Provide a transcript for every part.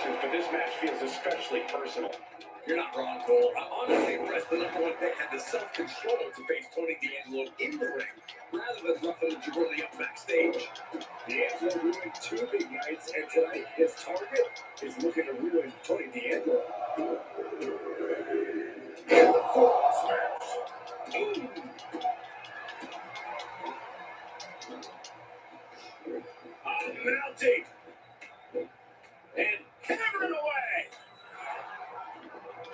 matches, but this match feels especially personal. You're not wrong, Cole. I'm honestly impressed the number one pick had the self-control to face Tony D'Angelo in the ring, rather than roughing and twirling up backstage. D'Angelo ruined 2 big nights, and tonight his target is looking to ruin Tony D'Angelo. And the foot smash. Mounting. And hammering away.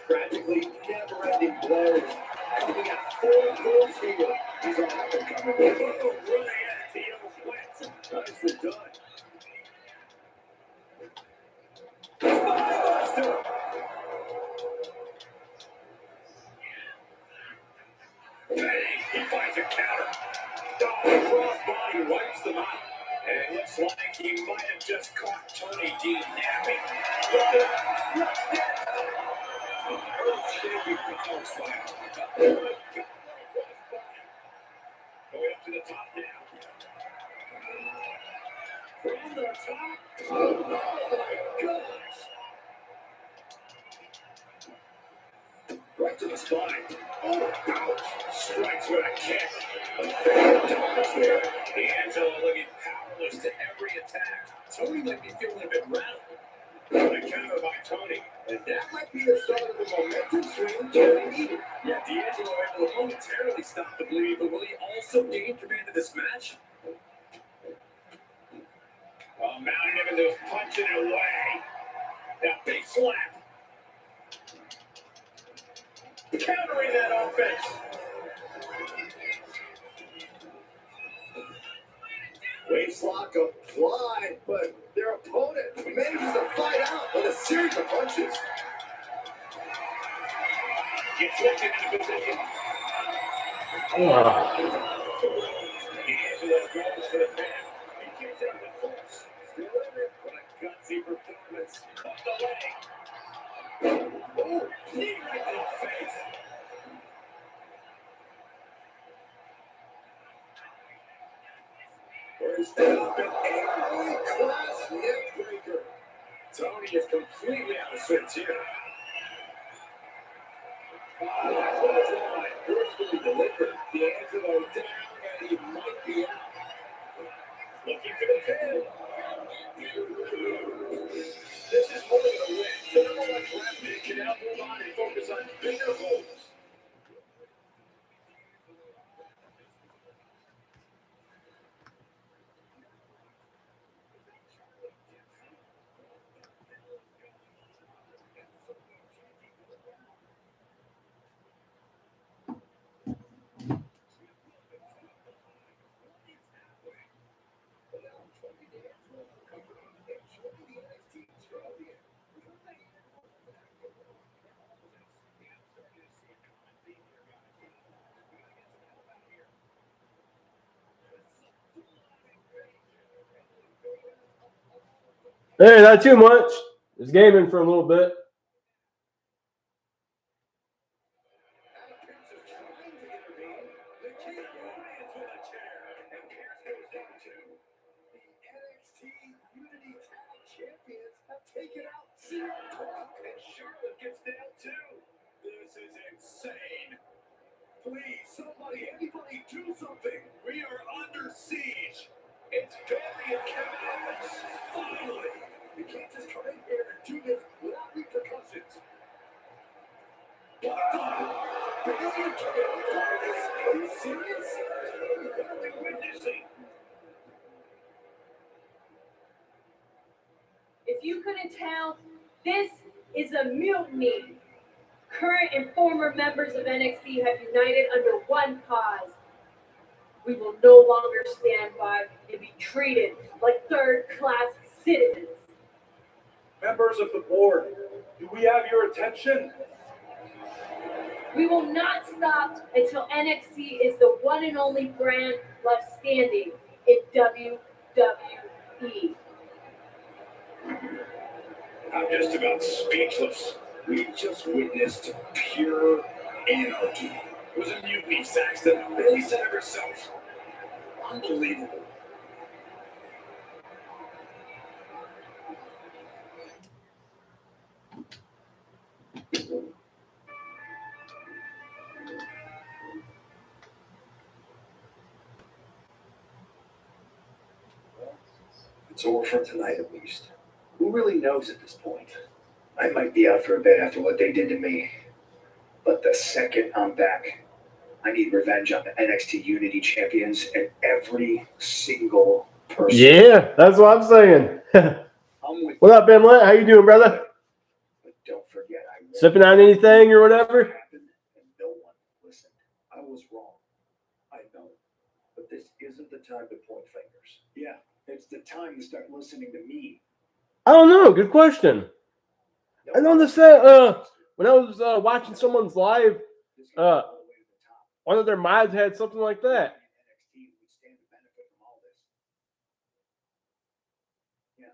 Practically never-ending blows. And we got 4 goals here. He's on up and coming. Oh, really? Tito's wet. Nicely done. Spinebuster. Bang! He finds a counter. Oh, crossbody wipes them out. And it looks like he might have just caught Tony D napping. Look at that. What's that? Earth-shaking power slam. Oh, my God. Going up to the top now. From the top. Oh, my gosh. Right to the spine. Oh, ouch. Strikes with a kick. A fair dodge there. D'Angelo looking powerless to every attack. Tony might be feeling a bit rattled. What a counter by Tony. And that might be the start of the momentum swing Tony needed. Yeah, D'Angelo able to momentarily stop the bleed, but will he also gain command of this match? Oh, mounting him and just punching it away. That big slap. Countering that offense. Waistlock applied, but their opponent manages to fight out with a series of punches. Gets locked into position. D'Angelo goes for the pin. He gets out with force. Still in it. What a gutsy performance. Off the leg. Oh, knee right to the face. First up, an A-class neck breaker. Tony is completely out of sorts here. That's what it's like. Forcefully delivered. D'Angelo down, and he might be out. Looking for the pin. This is more than a win. The number one draft pick can now move on and focus on bigger goals. Hey, not too much. Just gaming for a little bit. This is insane. Please, somebody, anybody do something. We are under siege. It's Barry and Kevin Owens. Finally. You can't just come in here and do this without repercussions. What the? Barry and Kevin Owens? Are you serious? What are we witnessing? If you couldn't tell, this is a mutiny. Current and former members of NXT have united under one cause. We will no longer stand by and be treated like third-class citizens. Members of the board, do we have your attention? We will not stop until NXT is the one and only brand left standing in WWE. I'm just about speechless. We just witnessed pure anarchy. It was a mutiny, Saxton. Really said it herself. Unbelievable. It's over for tonight at least. Who really knows at this point? I might be out for a bit after what they did to me. But the second I'm back, I need revenge on the NXT Unity champions and every single person. Yeah, that's what I'm saying. I'm with What up, Ben Lent? How you doing, brother? But don't forget, I won't Sipping on anything or whatever? happened, and no one listened. I was wrong. I know. But this isn't the time to point fingers. Yeah, it's the time to start listening to me. I don't know. Good question. I noticed that when I was watching someone's live, This is all the way to the top. one of their mods had something like that. NXT would stand to benefit from all this. Yeah,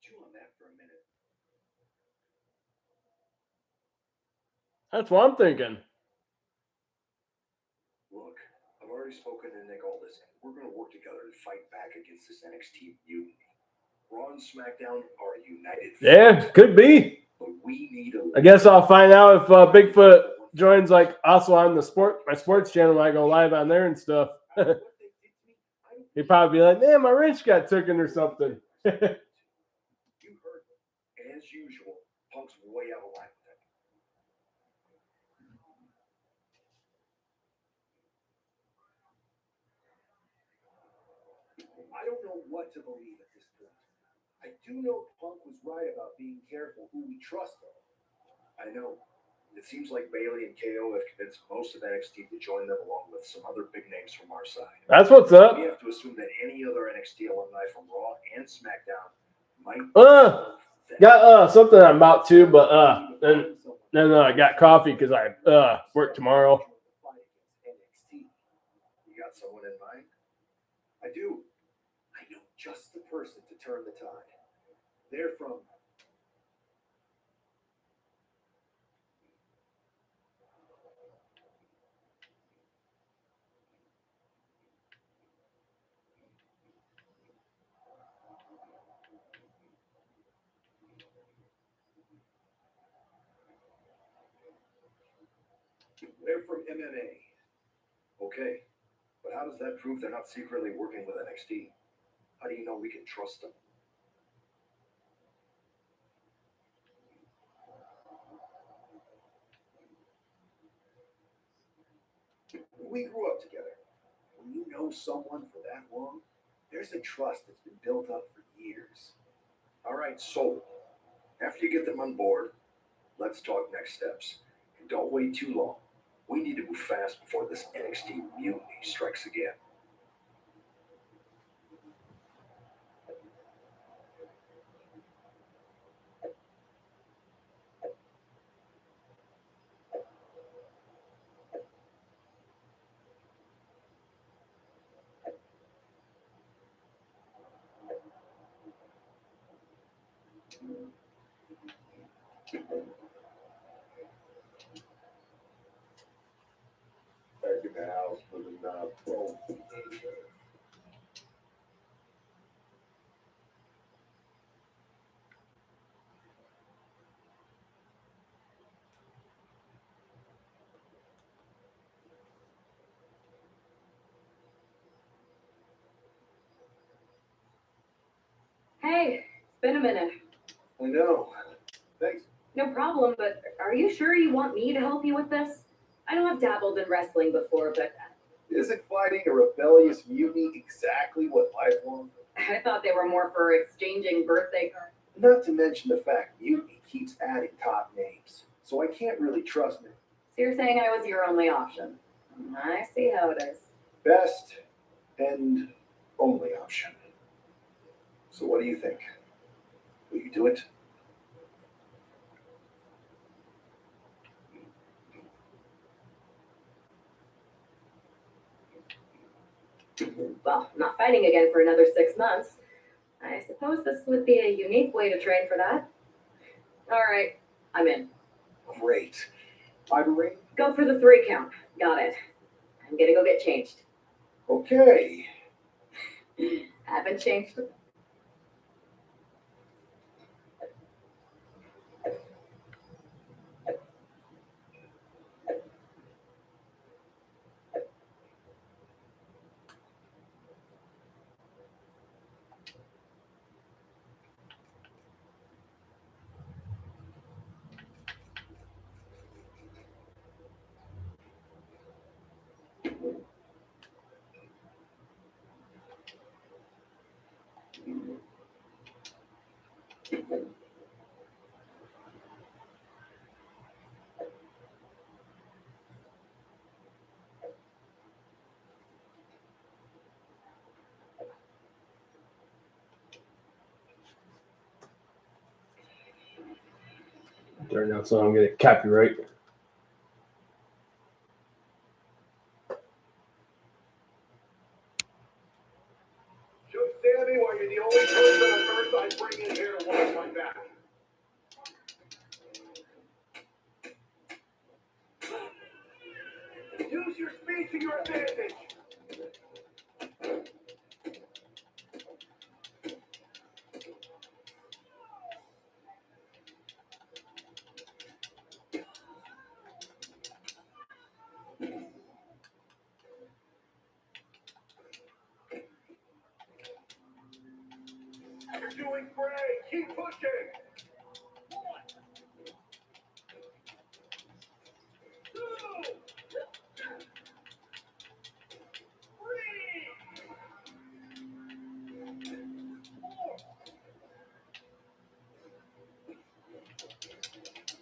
chew on that for a minute. That's what I'm thinking. Look, I've already spoken to Nick Aldis, and we're going to work together to fight back against this NXT mutiny. Raw and SmackDown are a united Yeah, front, could be. but we need a I guess I'll find out if Bigfoot joins, like, also on the my sports channel. I go live on there and stuff. What they did to me, I don't He'd probably be like, "Man, my wrench got taken or something." You heard me. As usual, Punk's way out of line with that. I don't know what to believe at this point. I do know Punk was right about being careful who we trust, though. I know. It seems like Bailey and KO have convinced most of NXT to join them, along with some other big names from our side. That's what's up. We have to assume that any other NXT alumni from Raw and SmackDown might Got something I'm about to, but then I got coffee because I work tomorrow. You got someone in mind? I do. I know just the person to turn the tide. They're from MMA. Okay, but how does that prove they're not secretly working with NXT? How do you know we can trust them? We grew up together. When you know someone for that long, there's a trust that's been built up for years. All right, so after you get them on board, let's talk next steps. And don't wait too long. We need to move fast before this NXT mutiny strikes again. Back in the house for the pro. Hey, it's been a minute. I know. Thanks. No problem, but are you sure you want me to help you with this? I know I've dabbled in wrestling before, but Isn't fighting a rebellious mutiny exactly what life wants? I thought they were more for exchanging birthday cards. Not to mention the fact mutiny keeps adding top names, so I can't really trust it. So you're saying I was your only option? I see how it is. Best and only option. So what do you think? Will you do it? Well, I'm not fighting again for another 6 months. I suppose this would be a unique way to train for that. All right, I'm in. Great. Ivory? Go for the 3 count. Got it. I'm gonna go get changed. Okay. Haven't changed. there now, so I'm going to copyright. Shoot Sammy while you're the only person on earth I bring in here to watch my back. Use your speed to your advantage. You're doing great. Keep pushing. 1, 2,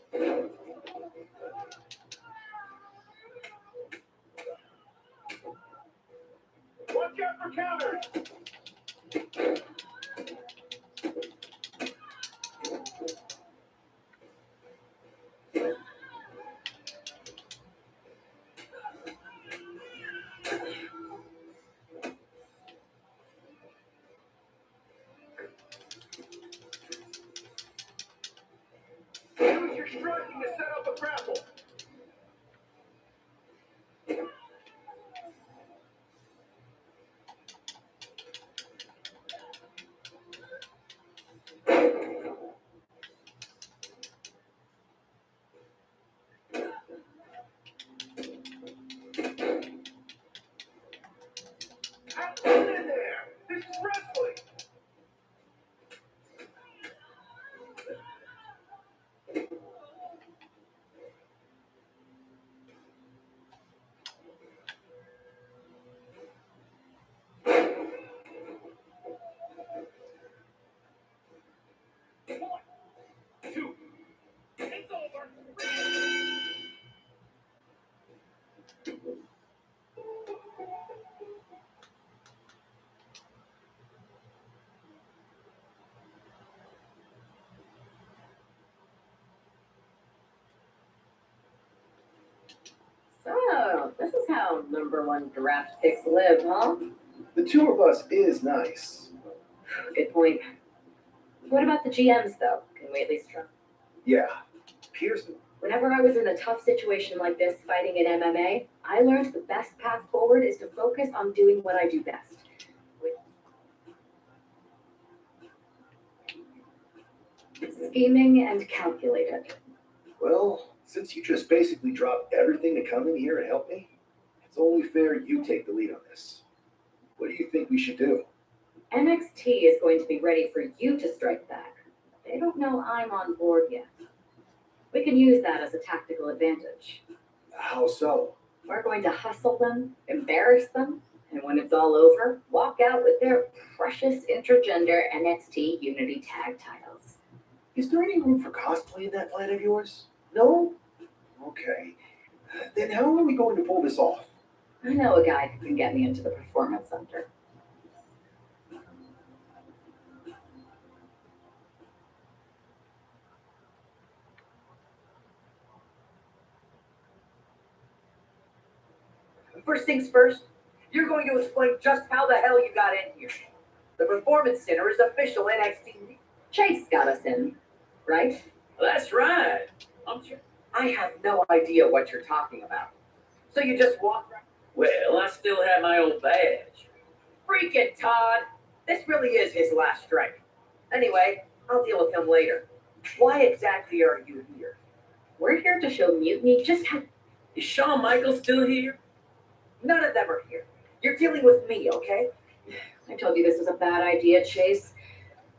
3. Watch out for counters. Use your striking to set up a grapple. Have fun in there. This is wrestling. It's over. So, this is how #1 draft picks live, huh? The two of us is nice. Good point. What about the GMs, though? Can we at least try? Yeah. Pearson. Whenever I was in a tough situation like this fighting in MMA, I learned the best path forward is to focus on doing what I do best. Scheming and calculated. Well, since you just basically dropped everything to come in here and help me, it's only fair you take the lead on this. What do you think we should do? NXT is going to be ready for you to strike back. They don't know I'm on board yet. We can use that as a tactical advantage. How so? We're going to hustle them, embarrass them, and when it's all over, walk out with their precious intergender NXT Unity Tag titles. Is there any room for cosplay in that plan of yours? No? Okay. Then how are we going to pull this off? I know a guy who can get me into the Performance Center. First things first, you're going to explain just how the hell you got in here. The Performance Center is official NXT. Chase got us in, right? That's right. I have no idea what you're talking about. So you just walk right? Well, I still have my old badge. Freaking Todd. This really is his last strike. Anyway, I'll deal with him later. Why exactly are you here? We're here to show Mutiny just how... Is Shawn Michaels still here? None of them are here. You're dealing with me, okay? I told you this was a bad idea, Chase.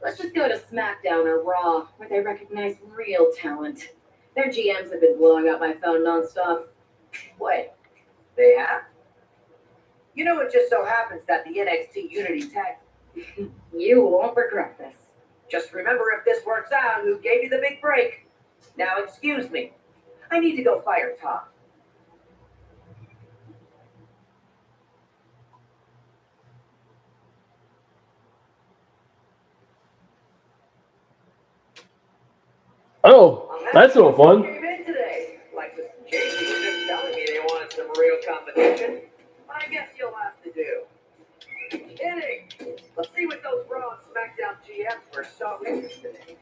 Let's just go to SmackDown or Raw, where they recognize real talent. Their GMs have been blowing up my phone nonstop. Wait, they have? You know, it just so happens that the NXT Unity Tag. You won't regret this. Just remember, if this works out, who gave you the big break? Now, excuse me. I need to go fire Todd. Oh, I'll That's no fun. Came in today. Like the JC was just telling me they wanted some real competition. I guess you'll have to do. Kidding. Let's see what those Raw and SmackDown GMs were so interested in.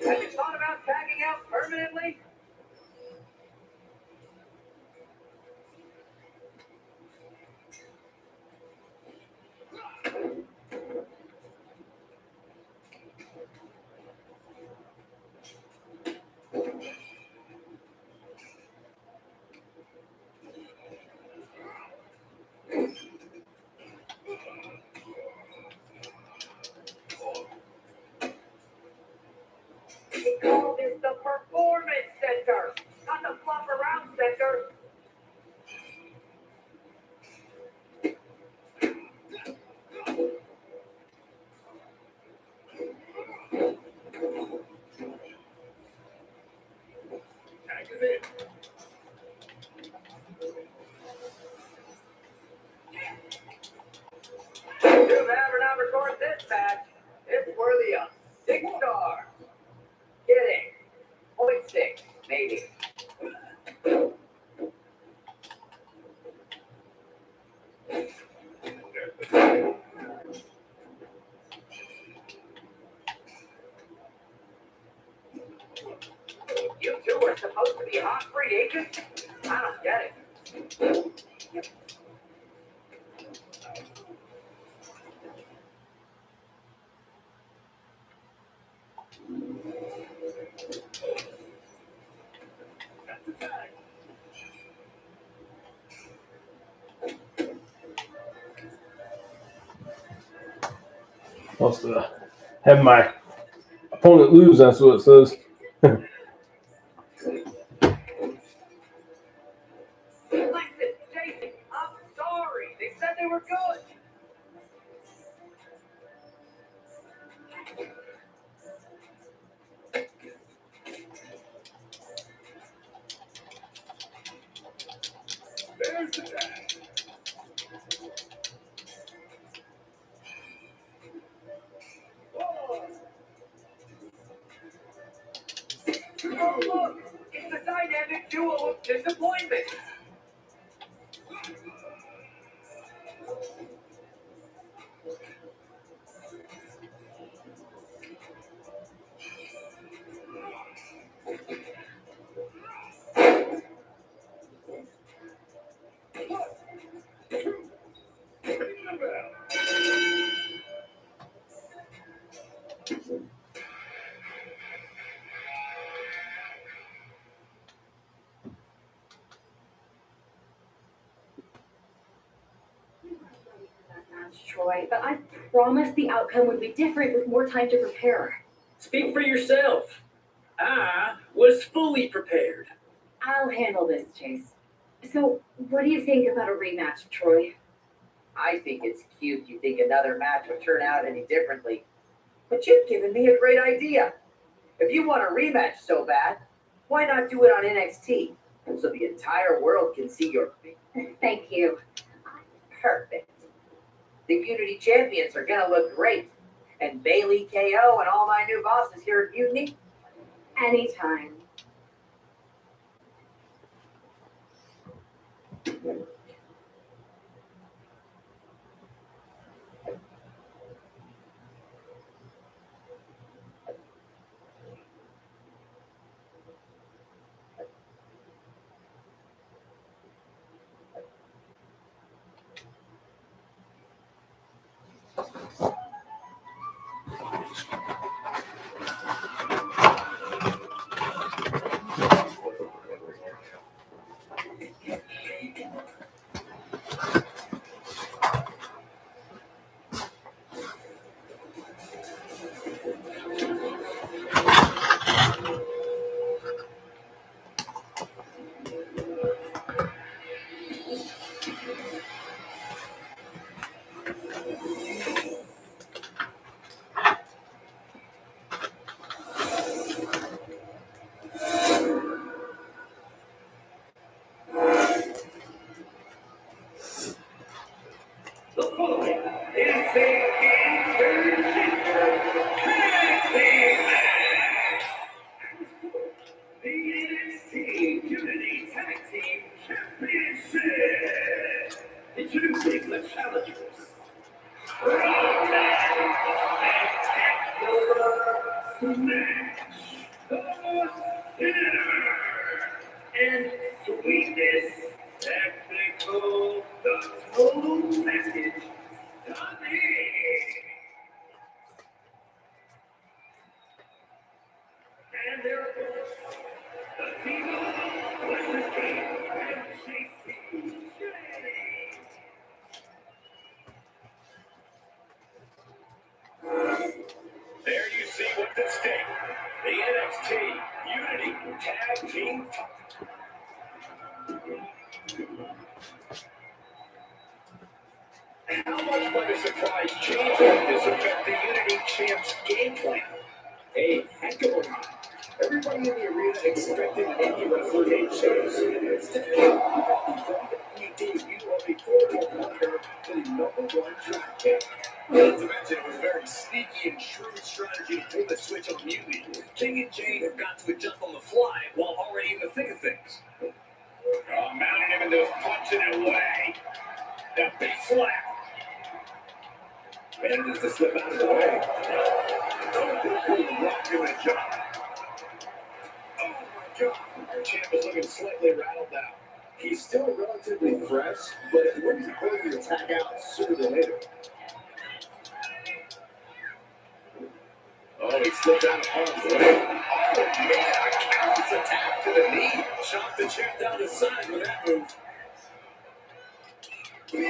Have you thought about tagging out permanently? We call this the Performance Center, not the Flop Around Center. Tag is in. Too bad we're not recording this match. It's worthy of 6 stars. Kidding. 0.6, maybe. There's the tag. You two are supposed to be hot free agents? I don't get it. That's the tag. Must have my opponent lose. That's what it says. Alexis, Jason, I'm sorry. They said they were good. There's the tag. Oh, look. It's the dynamic duo of disappointment. Ring the bell. Troy, but I promised the outcome would be different with more time to prepare. Speak for yourself. I was fully prepared. I'll handle this, Chase. So, what do you think about a rematch, Troy? I think it's cute you think another match would turn out any differently. But you've given me a great idea. If you want a rematch so bad, why not do it on NXT? So the entire world can see your Thank you. perfect. The Unity Champions are gonna look great. And Bailey, KO, and all my new bosses here at Mutiny. Anytime. and sweetness. Technical, the total package. Tommy. And there it goes. The team of Alexis King and JC. There you see what's at stake. The NXT Unity Tag Team. How much might a surprise change like this affect the Unity Champ's game plan? A heck of a lot. Everybody in the arena expected any wrestler named Chase. Instead, from the debut of a former partner to the #1 track king. Not to mention, it was a very sneaky and shrewd strategy to pull the switch on Mutiny. King and Jane have got to adjust on the fly while already in the thick of things. Mounting him into punching it away. The big slap. Manages to slip out of the way. Rock him a job. Oh my God. Our champ is looking slightly rattled now. He's still relatively fresh, but it wouldn't hurt him to tag out sooner than later. Oh, he slipped out of harm's way. Oh, man, a counter's attack to the knee. Shot the champ down the side with that move. On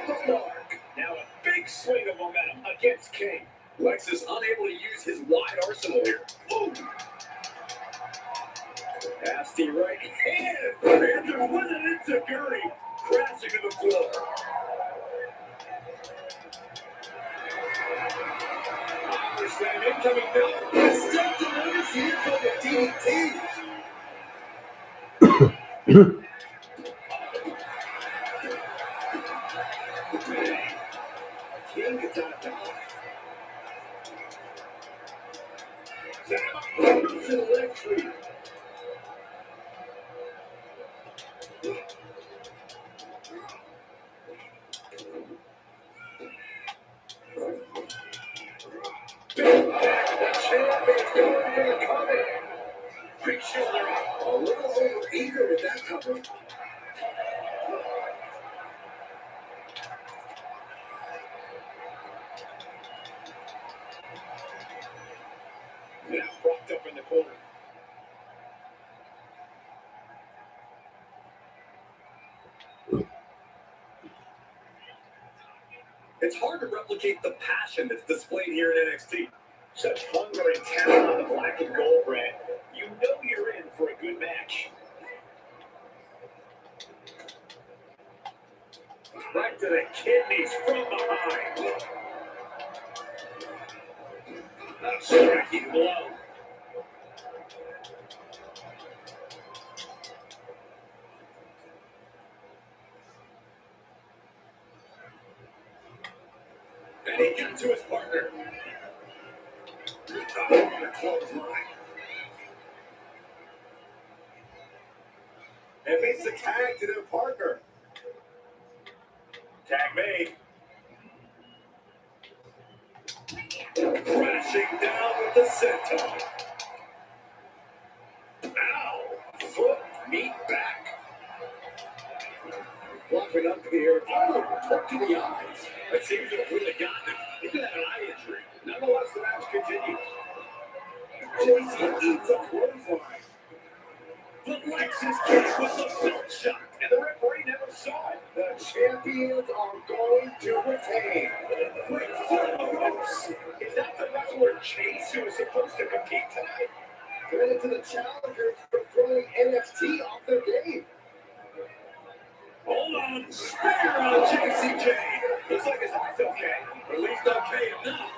the mark. Now a big swing of momentum against King. Lex is unable to use his wide arsenal here. Boom. Nasty right hand. And there was an insecurity. Crashing to the floor. Power slam incoming now. Step to notice here for the DDT. King gets out of dodge. To the leg sweep. Big shoulder up. A little over eager with that cover. Now propped up in the corner. It's hard to replicate the passion that's displayed here in NXT. Such hunger and talent on the black and gold brand. You know you're in for a good match. Right to the kidneys from behind. A striking blow. And he got to his partner. The clothesline. And makes the tag to their partner. Tag made. Crashing down with the senton. Ow! Foot, meat back. Walking up here. Oh, hook to the eyes. It seems to have really gotten him. He could have an eye injury. Nonetheless, the match continues. JC eats a clothesline. But Lexus King with the belt shot, and the referee never saw it. The champions are going to retain. Wait, ropes. Is that the wrestler Chase who is supposed to compete tonight? Credit to the challengers for throwing NXT off their game. Hold on, spear on JCJ. Looks like his eye's okay. Or at least okay enough.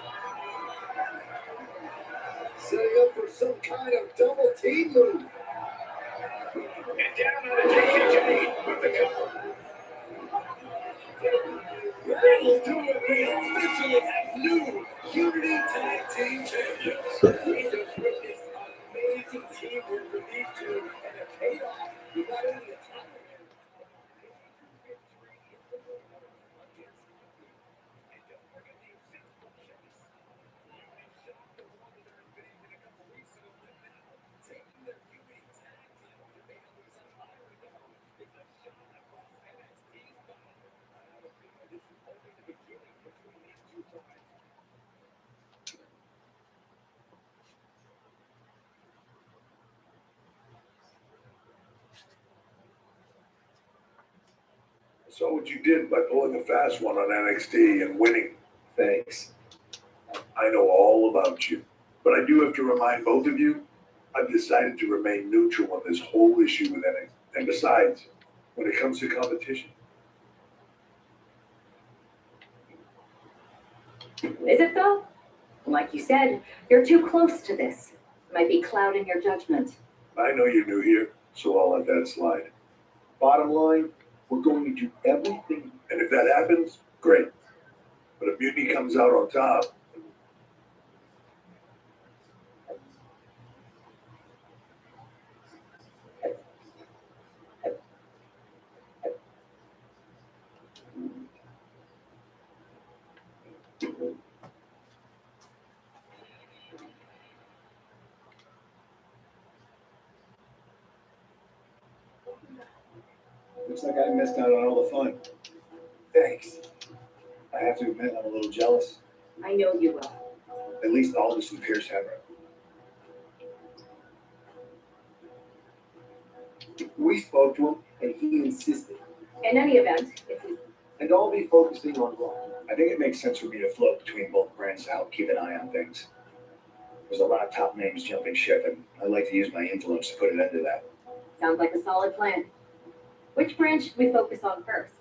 Setting up for some kind of double team move. And down on the JCJ with the cover. That'll do it. We officially have new Unity Tag Team Champions. We just witnessed amazing teamwork with these two, and it paid off. We got into the title. saw what you did by pulling a fast one on NXT and winning. Thanks. I know all about you, but I do have to remind both of you, I've decided to remain neutral on this whole issue with NXT. And besides, when it comes to competition, Is it though? Like you said, you're too close to this. Might be clouding your judgment. I know you're new here, so I'll let that slide. Bottom line, we're going to do everything, and if that happens, great. But if Mutiny comes out on top, Looks like I missed out on all the fun. Thanks. I have to admit, I'm a little jealous. I know you will. At least Aldous and Pierce have her. We spoke to him, and he insisted. In any event, if we And I'll be focusing on Raw. I think it makes sense for me to float between both brands to help keep an eye on things. There's a lot of top names jumping ship, and I'd like to use my influence to put an end to that. sounds like a solid plan. Which branch should we focus on first?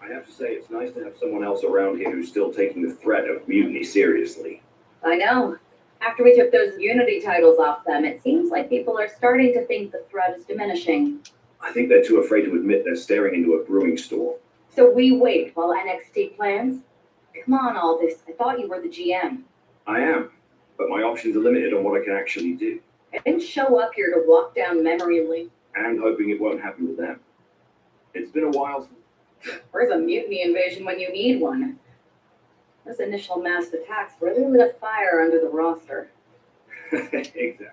I have to say, it's nice to have someone else around here who's still taking the threat of mutiny seriously. I know. After we took those Unity titles off them, it seems like people are starting to think the threat is diminishing. I think they're too afraid to admit they're staring into a brewing storm. So we wait while NXT plans? Come on, Aldous. I thought you were the GM. I am, but my options are limited on what I can actually do, I didn't show up here to walk down memory lane. and hoping it won't happen with them. It's been a while since... Where's a mutiny invasion when you need one? Those initial mass attacks really lit a fire under the roster. Exactly.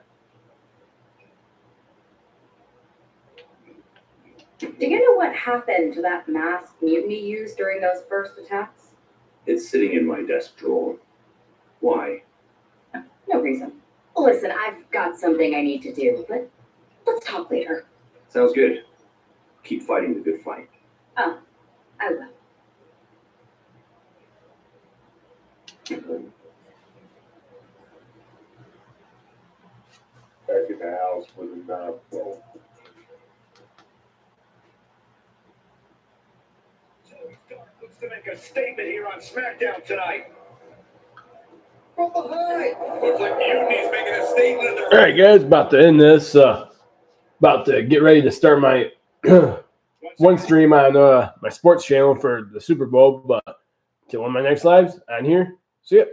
Do you know what happened to that mass mutiny used during those first attacks? It's sitting in my desk drawer. Why? No reason. Listen, I've got something I need to do, but let's talk later. Sounds good. Keep fighting the good fight. Oh, I will. back in the house with a knob. Looks to make a statement here on SmackDown tonight. From behind. Looks like Mutiny's making a statement. All right, guys, about to end this. About to get ready to start my one stream on my sports channel for the Super Bowl. But till on my next lives on here. See ya.